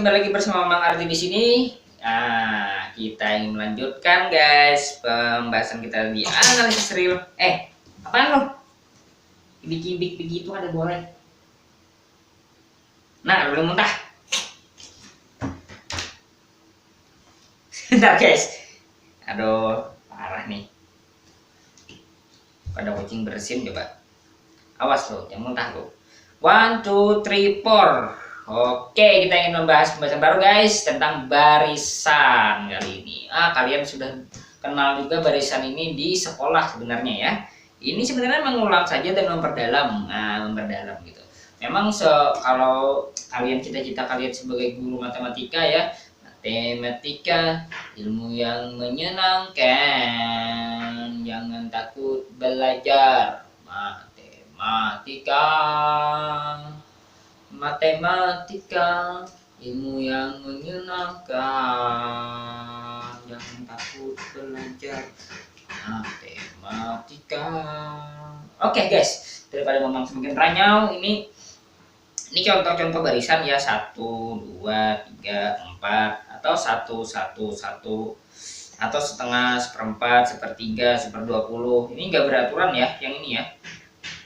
kembali lagi bersama Mang Arti di sini. Nah, kita ingin melanjutkan guys pembahasan kita di analisis real. Apaan lo? Kibik-kibik begitu ada boleh. Nah, belum muntah. Bentar guys. Aduh, parah nih. Pada kucing bersin coba. Awas lo, jangan muntah lo. 1, 2, 3, 4. Oke, kita ingin membahas pembahasan baru guys tentang barisan kali ini. Kalian sudah kenal juga barisan ini di sekolah sebenarnya ya. Ini sebenarnya mengulang saja dan memperdalam, memperdalam gitu. Memang kalau kalian cita-cita kalian sebagai guru matematika ya, matematika ilmu yang menyenangkan, jangan takut belajar matematika ilmu yang menyenangkan, jangan takut belajar matematika. Oke guys, daripada ngomong semakin ranyau, ini contoh-contoh barisan ya, 1, 2, 3, 4 atau 1, 1, 1 atau setengah, seperempat, sepertiga, 1/20. Ini enggak beraturan ya yang ini ya.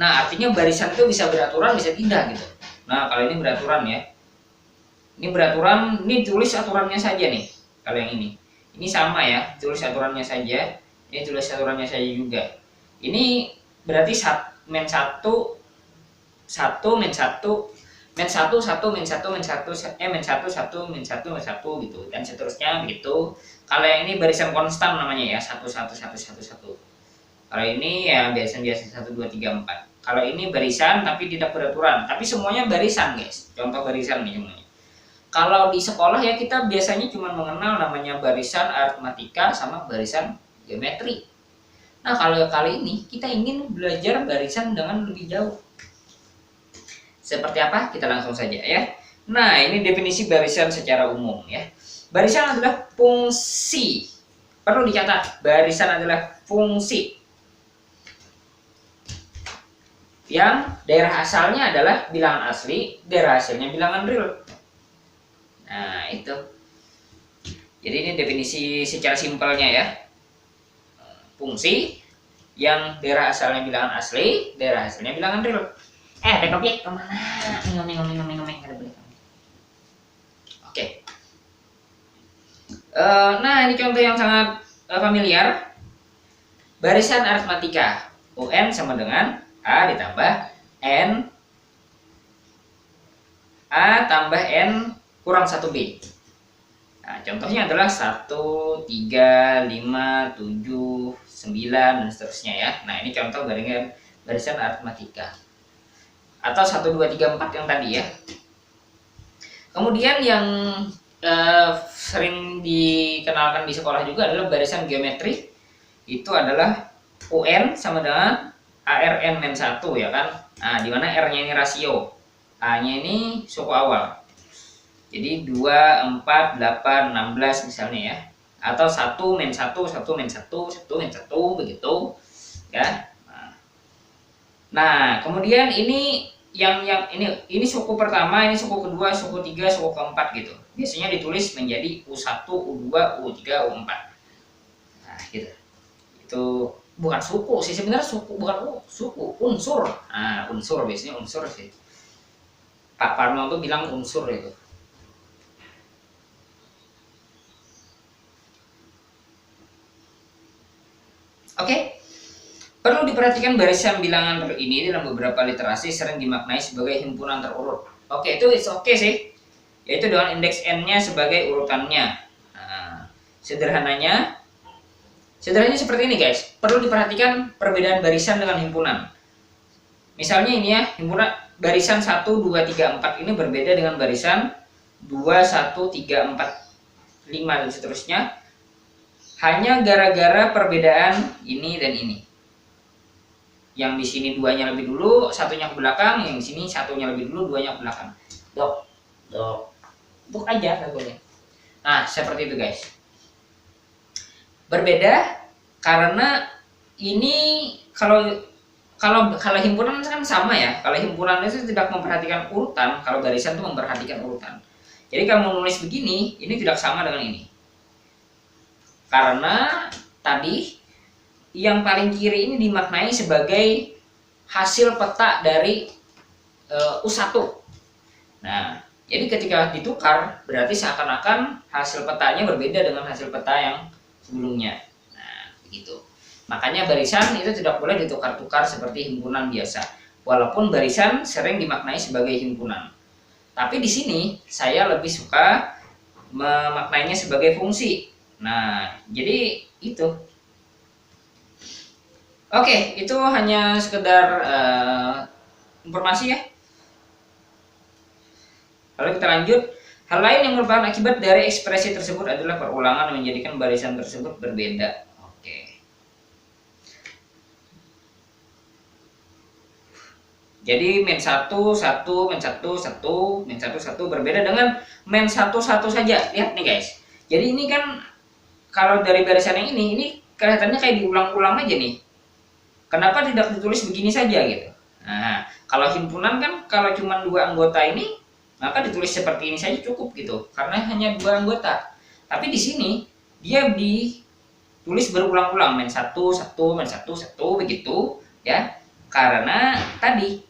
Nah, artinya barisan itu bisa beraturan, bisa tidak gitu. Nah, kalau ini beraturan ya. Ini beraturan, ini tulis aturannya saja nih. Kalau yang ini sama ya, tulis aturannya saja. Ini tulis aturannya saja juga. Ini berarti men 1 men 1 men 1 1 men 1 men 1 men 1 1 men 1 men 1 gitu dan seterusnya begitu. Kalau yang ini barisan konstan namanya ya, 1 1 1 1 1. Kalau ini ya biasa 1 2 3 4. Kalau ini barisan tapi tidak beraturan, tapi semuanya barisan guys. Contoh barisan nih semuanya. Kalau di sekolah ya kita biasanya cuma mengenal namanya barisan aritmatika sama barisan geometri. Nah, kalau kali ini kita ingin belajar barisan dengan lebih jauh. Seperti apa? Kita langsung saja ya. Nah, ini definisi barisan secara umum ya. Barisan adalah fungsi. Perlu dicatat, barisan adalah fungsi yang daerah asalnya adalah bilangan asli, daerah hasilnya bilangan real. Nah, itu. Jadi ini definisi secara simpelnya ya. Fungsi yang daerah asalnya bilangan asli, daerah hasilnya bilangan real. Objek kemana? Ngomong ada boleh. Oke. Nah, ini contoh yang sangat familiar. Barisan aritmatika. UN sama dengan A ditambah N, A tambah N kurang 1B. Nah, contohnya adalah 1, 3, 5, 7, 9 dan seterusnya ya. Nah, ini contoh barisan aritmatika. Atau 1, 2, 3, 4 yang tadi ya. Kemudian yang sering dikenalkan di sekolah juga adalah barisan geometri. Itu adalah UN sama dengan ARN men 1 ya kan. Nah, dimana R-nya ini rasio, A-nya ini suku awal. Jadi 2, 4, 8, 16 misalnya ya. Atau 1 men 1, 1 men 1, 1 men 1 begitu ya. Nah, kemudian ini ini suku pertama, ini suku kedua, suku 3, suku keempat gitu. Biasanya ditulis menjadi U1, U2, U3, U4. Nah, gitu. Itu bukan suku sih sebenarnya, suku, unsur. Nah, unsur biasanya unsur sih. Pak Parno tuh bilang unsur itu. Oke. Perlu diperhatikan barisan bilangan real ini dalam beberapa literasi sering dimaknai sebagai himpunan terurut. Oke, itu oke sih. Yaitu dengan indeks N-nya sebagai urutannya. Nah, sederhananya seperti ini guys. Perlu diperhatikan perbedaan barisan dengan himpunan. Misalnya ini ya, himpunan barisan 1, 2, 3, 4 ini berbeda dengan barisan 2, 1, 3, 4, 5 dan seterusnya. Hanya gara-gara perbedaan ini dan ini. Yang di sini 2-nya lebih dulu, 1-nya ke belakang, yang di sini 1-nya lebih dulu, 2-nya ke belakang. Dok aja lagunya. Nah, seperti itu guys. Berbeda karena ini kalau himpunan kan sama ya. Kalau himpunan itu tidak memperhatikan urutan, kalau barisan itu memperhatikan urutan. Jadi kamu nulis begini, ini tidak sama dengan ini. Karena tadi yang paling kiri ini dimaknai sebagai hasil peta dari U1. Nah, jadi ketika ditukar berarti seakan-akan hasil petanya berbeda dengan hasil peta yang sebelumnya. Nah, begitu. Makanya barisan itu tidak boleh ditukar-tukar seperti himpunan biasa. Walaupun barisan sering dimaknai sebagai himpunan. Tapi di sini saya lebih suka memaknainya sebagai fungsi. Nah, jadi itu. Oke, itu hanya sekedar informasi ya. Lalu kita lanjut. Hal lain yang merupakan akibat dari ekspresi tersebut adalah perulangan yang menjadikan barisan tersebut berbeda. Oke. Jadi men 1, 1, men 1, 1, men 1, 1 berbeda dengan men 1, 1 saja. Lihat nih guys. Jadi ini kan kalau dari barisan yang ini kelihatannya kayak diulang-ulang aja nih. Kenapa tidak ditulis begini saja gitu? Nah, kalau himpunan kan kalau cuma 2 anggota ini, maka ditulis seperti ini saja cukup gitu, karena hanya 2 anggota. Tapi di sini dia ditulis berulang-ulang, men 1, 1, men 1, 1 begitu ya. Karena tadi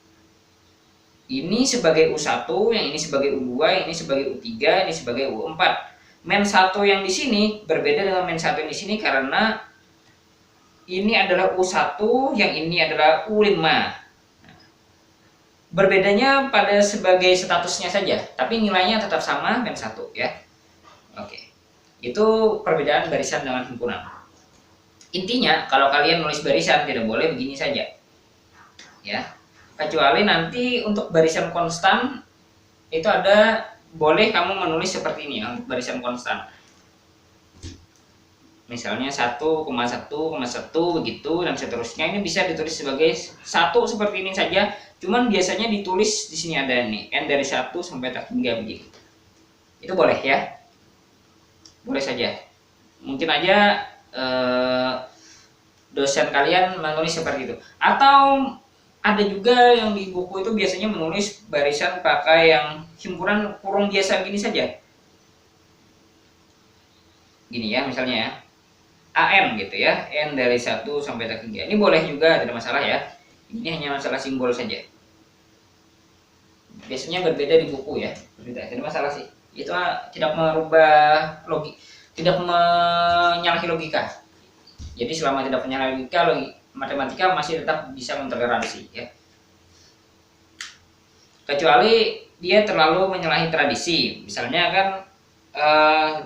ini sebagai U1, yang ini sebagai U2, yang ini sebagai U3, ini sebagai U4. Men 1 yang di sini berbeda dengan men 1 yang di sini karena ini adalah U1, yang ini adalah U5. Berbedanya pada sebagai statusnya saja, tapi nilainya tetap sama, men 1 ya. Oke. Itu perbedaan barisan dengan himpunan. Intinya, kalau kalian nulis barisan tidak boleh begini saja. Ya. Kecuali nanti untuk barisan konstan itu ada, boleh kamu menulis seperti ini ya, untuk barisan konstan. Misalnya 1,1,1 begitu dan seterusnya. Ini bisa ditulis sebagai 1 seperti ini saja. Cuman biasanya ditulis di sini ada nih n dari 1 sampai tak hingga begitu. Itu boleh ya. Boleh saja. Mungkin aja dosen kalian menulis seperti itu. Atau ada juga yang di buku itu biasanya menulis barisan pakai yang himpunan kurung biasa gini saja. Gini ya misalnya ya. AN gitu ya, N dari 1 sampai tak hingga. Ini boleh juga, tidak masalah ya. Ini hanya masalah simbol saja. Biasanya berbeda di buku ya, berbeda. Tidak masalah sih. Itu tidak merubah tidak menyalahi logika. Jadi selama tidak menyalahi logika, matematika masih tetap bisa mentoleransi ya. Kecuali dia terlalu menyalahi tradisi. Misalnya kan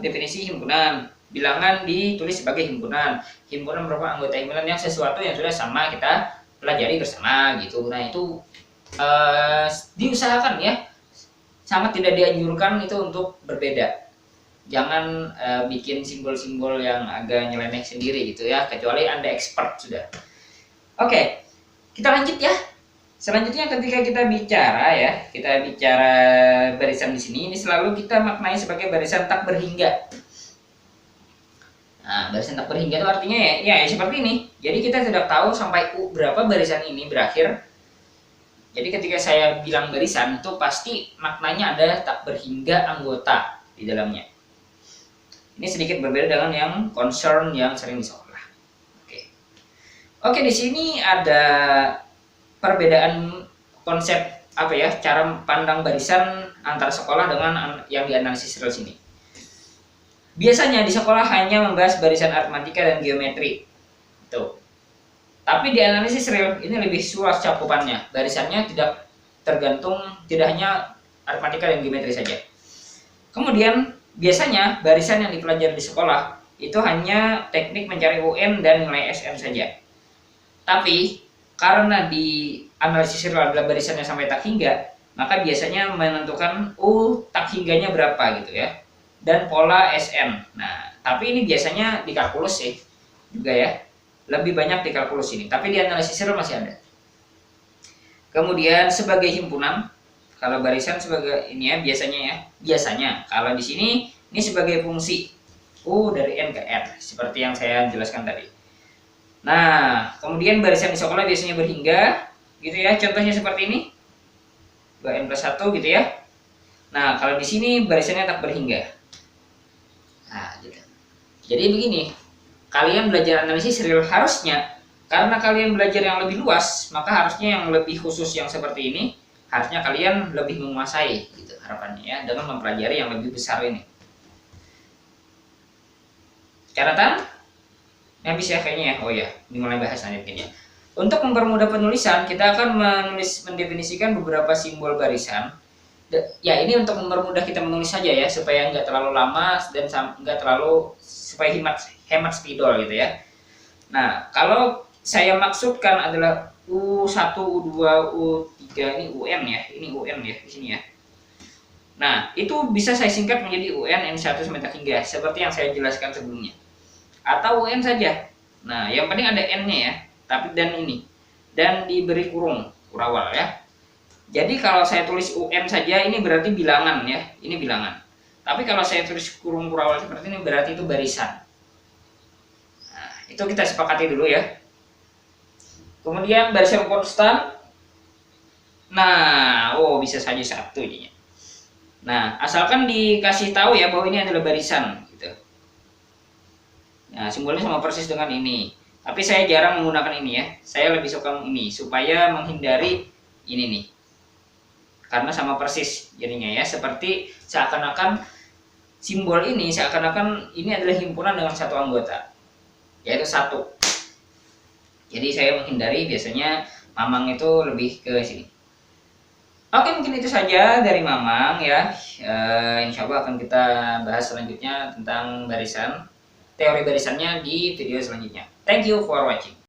definisi himpunan. Bilangan ditulis sebagai himpunan. Himpunan merupakan anggota himpunan yang sesuatu yang sudah sama kita pelajari bersama gitu. Nah itu diusahakan ya, sangat tidak dianjurkan itu untuk berbeda. Jangan bikin simbol-simbol yang agak nyeleneh sendiri gitu ya, kecuali Anda expert sudah. Oke, kita lanjut ya. Selanjutnya ketika kita bicara barisan di sini, ini selalu kita maknai sebagai barisan tak berhingga. Nah, barisan tak berhingga itu artinya ya seperti ini. Jadi kita tidak tahu sampai U berapa barisan ini berakhir. Jadi ketika saya bilang barisan itu pasti maknanya ada tak berhingga anggota di dalamnya. Ini sedikit berbeda dengan yang concern yang sering di sekolah. Oke, di sini ada perbedaan konsep cara pandang barisan antara sekolah dengan yang dianalisis serial sini. Biasanya di sekolah hanya membahas barisan aritmatika dan geometri. Tuh. Tapi di analisis real ini lebih luas cakupannya. Barisannya tidak hanya aritmatika dan geometri saja. Kemudian biasanya barisan yang dipelajari di sekolah itu hanya teknik mencari UN dan nilai SM saja. Tapi karena di analisis real adalah barisannya sampai tak hingga, maka biasanya menentukan tak hingganya berapa gitu ya. Dan pola SN. Nah, tapi ini biasanya di kalkulus sih juga ya. Lebih banyak di kalkulus ini, tapi di analisis serial masih ada. Kemudian sebagai himpunan, kalau barisan sebagai ini ya biasanya kalau di sini ini sebagai fungsi U dari N ke R seperti yang saya jelaskan tadi. Nah, kemudian barisan di sekolah biasanya berhingga gitu ya. Contohnya seperti ini. 2N plus 1 gitu ya. Nah, kalau di sini barisannya tak berhingga. Nah, gitu. Jadi begini, kalian belajar analisis real harusnya, karena kalian belajar yang lebih luas, maka harusnya yang lebih khusus yang seperti ini, harusnya kalian lebih menguasai, gitu harapannya ya, dengan mempelajari yang lebih besar ini. Catatan? Habis ya kayaknya ya. Oh ya, dimulai bahas nanti mungkin ya. Untuk mempermudah penulisan, kita akan mendefinisikan beberapa simbol barisan. Ya, ini untuk mempermudah kita menulis saja ya, supaya nggak terlalu lama dan nggak terlalu, supaya hemat spidol gitu ya. Nah, kalau saya maksudkan adalah U1, U2, U3, ini UN ya, ini UN ya di sini ya. Nah, itu bisa saya singkat menjadi UN N1 sampai hingga seperti yang saya jelaskan sebelumnya. Atau UN saja. Nah, yang penting ada N-nya ya, tapi dan ini. Dan diberi kurung, kurawal ya. Jadi kalau saya tulis UN saja ini berarti bilangan ya, ini bilangan. Tapi kalau saya tulis kurung kurawal seperti ini berarti itu barisan. Nah, itu kita sepakati dulu ya. Kemudian barisan konstan. Nah, oh bisa saja satu ininya. Nah, asalkan dikasih tahu ya bahwa ini adalah barisan gitu. Nah, simbolnya sama persis dengan ini. Tapi saya jarang menggunakan ini ya. Saya lebih suka ini supaya menghindari ini nih. Karena sama persis jadinya ya, seperti seakan-akan simbol ini seakan-akan ini adalah himpunan dengan satu anggota, yaitu satu. Jadi saya menghindari, biasanya Mamang itu lebih ke sini. Oke, mungkin itu saja dari Mamang ya. Insya Allah akan kita bahas selanjutnya tentang barisan, teori barisannya di video selanjutnya. Thank you for watching.